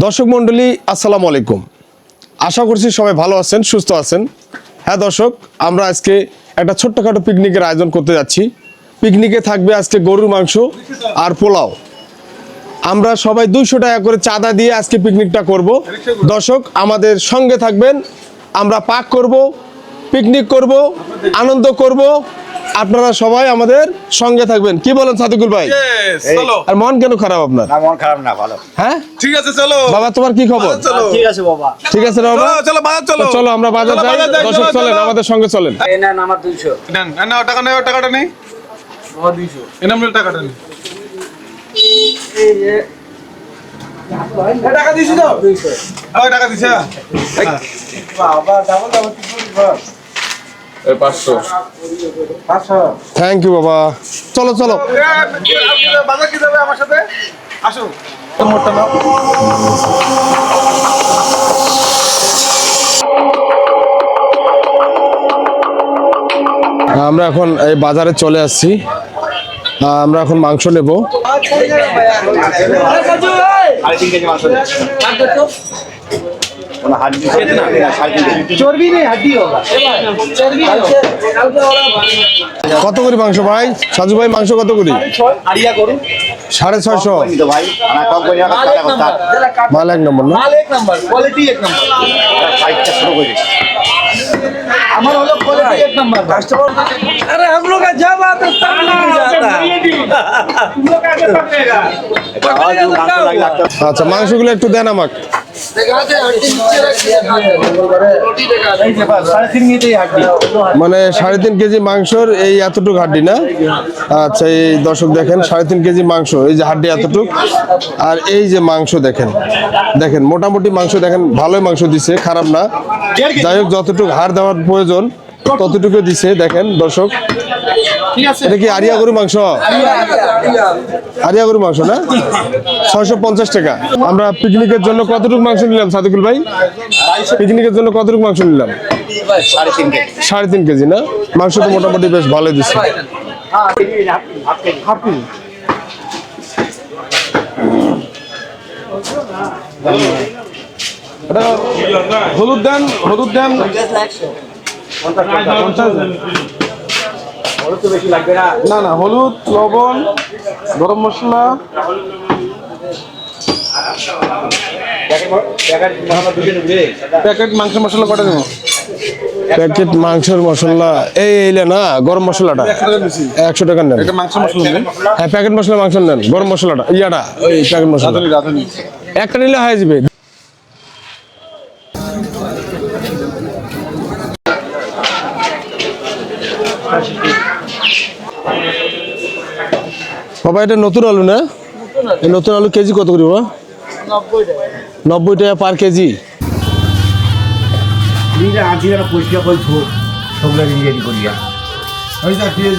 দর্শক মণ্ডলী আসসালামু আলাইকুম। আশা করছি সবাই ভালো আছেন, সুস্থ আছেন। হ্যাঁ দর্শক, আমরা আজকে একটা ছোট্টখাটো পিকনিকের আয়োজন করতে যাচ্ছি। পিকনিকে থাকবে আজকে গরুর মাংস আর পোলাও। আমরা সবাই 200 টাকা করে চাঁদা দিয়ে আজকে পিকনিকটা করব। দর্শক আমাদের সঙ্গে থাকবেন, আমরা পাক করব, পিকনিক করব, আনন্দ করব। আপনারা সবাই আমাদের সঙ্গে থাকবেন। কি বলেন সাদিকুল ভাই? চলো। আর মন কেন খারাপ আপনার? না, মন খারাপ না, ভালো। হ্যাঁ ঠিক আছে, চলো বাবা, তোমার কি খবর? চলো। ঠিক আছে বাবা। ঠিক আছে না বাবা? চলো বাজার চলো। তো চলো আমরা বাজার চলো, যাই। বাজার যাই, দর্শক চলো, চলেন, চলো। আমাদের সঙ্গে চলেন। এই নেন আমার 200। নেন, নাও টাকা নেই, টাকাটা নেই। বাবা 200। এনাম টাকাটা নেই। টাকা দিছি তো? ওই টাকা দিছে। বাবা ডাবল ডাবল এই 500। থ্যাংক ইউ বাবা। চলো চলো। বাজার কি যাবে আমার সাথে? আসো। মোটটা নাও। আমরা এখন এই বাজারে চলে আসছি। আমরা এখন মাংস নেব। আর 3 কেজি মাংস। কোন হাড় দিছে না? 3.5 কেজি। चर्बी नहीं हड्डी होगा चर्बी কত করে মাংস ভাই? সাজু ভাই মাংস কত করে? আড়িয়া করুন। 650। তো ভাই ana কম করে টাকা কথা। মাল এক নম্বর না? माल एक नंबर क्वालिटी एक नंबर 60টা শুরু করে। हमारा लोग क्वालिटी एक नंबर कस्टमर अरे हम लोग का जब आता है तब नहीं जाता तुम लोग कैसे पकड़ेगा আর जो মাংস লাগে লাগতো। আচ্ছা, মাংসগুলো একটু দেন আমাকে। दिखाते हड्डी नीचे रख के दिखाते रोटी दिखाते এই যে বাস 3.5 কেজি হাড়ি। মানে 3.5 কেজি মাংসর এই এতটুকু হাড্ডি না? আচ্ছা, এই দর্শক দেখেন 3.5 কেজি মাংস, এই যে হাড্ডি এতটুকু, আর এই যে মাংস দেখেন, দেখেন মোটামুটি মাংস দেখেন, ভালোই মাংস দিছে, খারাপ না। যাই হোক, যতটুকু হাড় দেওয়ার প্রয়োজন ততটুকু দিছে। দেখেন দর্শক, এটা কি আরিয়া গরু মাংস? আরিয়া গরু মাংস না? 650 টাকা। আমরা পিকনিকের জন্য কতটুকু মাংস নিলাম সাদিকুল ভাই? পিকনিকের জন্য কতটুকু মাংস নিলাম? 3.5 কেজি। 3.5 কেজি না? মাংস তো মোটামুটি বেশ ভালোই দিচ্ছে। এটা হলুদ দেন, হলুদ দেন। 50 দেন। বড় তো বেশি লাগবে না। না না, হলুদ, লবণ, গরম মশলা। প্যাকেট মশলা দুটো নেবে। প্যাকেট মাংস মশলা কটা দেবো? প্যাকেট মাংসের মশলা এইলে না, গরম মশলাটা 100 টাকা নেন। মাংস মশলা নেন। হ্যাঁ, প্যাকেট মশলা মাংস নেন, গরম মশলাটা ইয়াটা ওই প্যাকেট মশলা রাধুনি। একটা নিলে হয়ে যাবে। বাবা, এটা নতুন আলু না? এই নতুন আলু কেজি কত করে বাবা? 90 টাকা পার কেজি। নিজে আজীরা পরিষ্কার করে ধো সবগুলা রেডি করিয়া। ওই যা পেঁয়াজ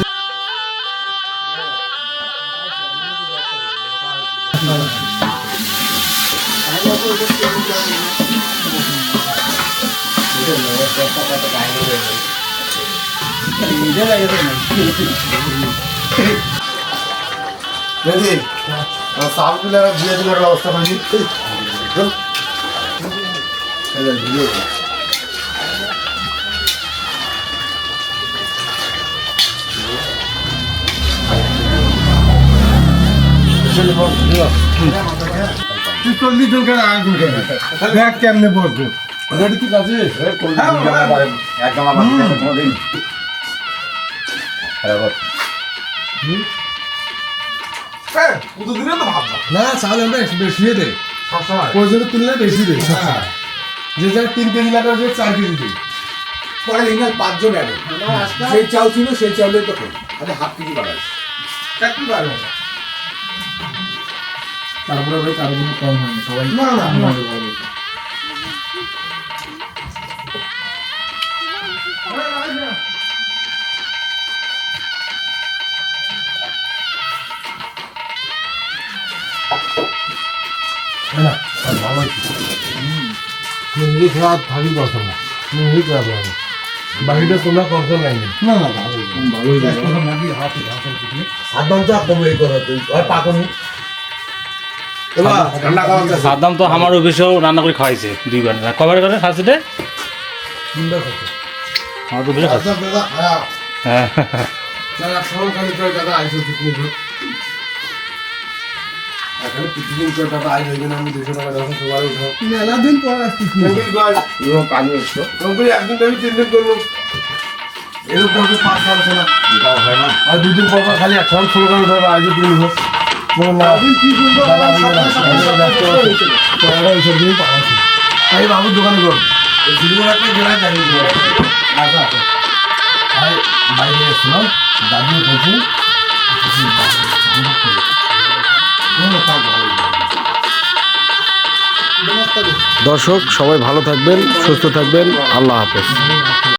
দেখি সাপগুলো দিয়ে দিবার ব্যবস্থা করি। তুই 40 জন কেন আগুন দেখ কেমনে বসবো? রেডি ঠিক আছে? একদম আমার কোনদিন খারাপ। প্রতিদিনই তো ভাবনা। না চাল আমরা বেশি দে, প্রয়োজনে তুললে বেশি দে। যে যা 3 কেজি লাগবে, যে 4 কেজি দে। পরে লিঙ্গাল 5 জন অ্যাড। সেই চাল ছিল, সেই চাউলে তো আমি হাফ কেজি বাড়াই। চাকরি বাড়াই না। তারপরে ভাই কারো কোনো কম হয়নি, সবাই না না না নিজে খেলা থাকি দরকার না, নিজে খেলা দরকার। বাকিটা তোমরা করতে লাগবে না। না না ভালোই লাগে নাকি হাত হাত কমে করা তুই আর পাকনি ঠান্ডা খাওয়া আছে। সাদ্দাম তো আমার অফিসেও রান্না করে খাওয়াইছে 2 বার না কবার করে খাসিতে আমার তো অফিসে খাচ্ছে দাদা, দাদা, খারাপ। হ্যাঁ দাদা, ফোন খালি করে দাদা আইসো পিকনিক হোক। এখানে পিকনিক করে দাদা আইস হইবে না, আমি 200 টাকা যখন সবার উঠাও। মেলাদিন পর আসছি কমপ্লিট একদিন আমি 3 দিন করলো। এরকম তো 5 সাল আছে না। আর 2 দিন পর পর খালি এখন ফোন করে উঠাবে আইসো পিকনিক হোক। বলো না। দাদা, আমি ব্যস্ত আছি। তোরা এইসব দিন পাওয়া আছে। এই বাবুর দোকানে কর। এই ভিডিও একটা জেলায় যাই। আচ্ছা আচ্ছা। ভাই বাইরে এসেছিলাম, দাদু বলছি দর্শক সবাই ভালো থাকবেন, সুস্থ থাকবেন, আল্লাহ হাফেজ।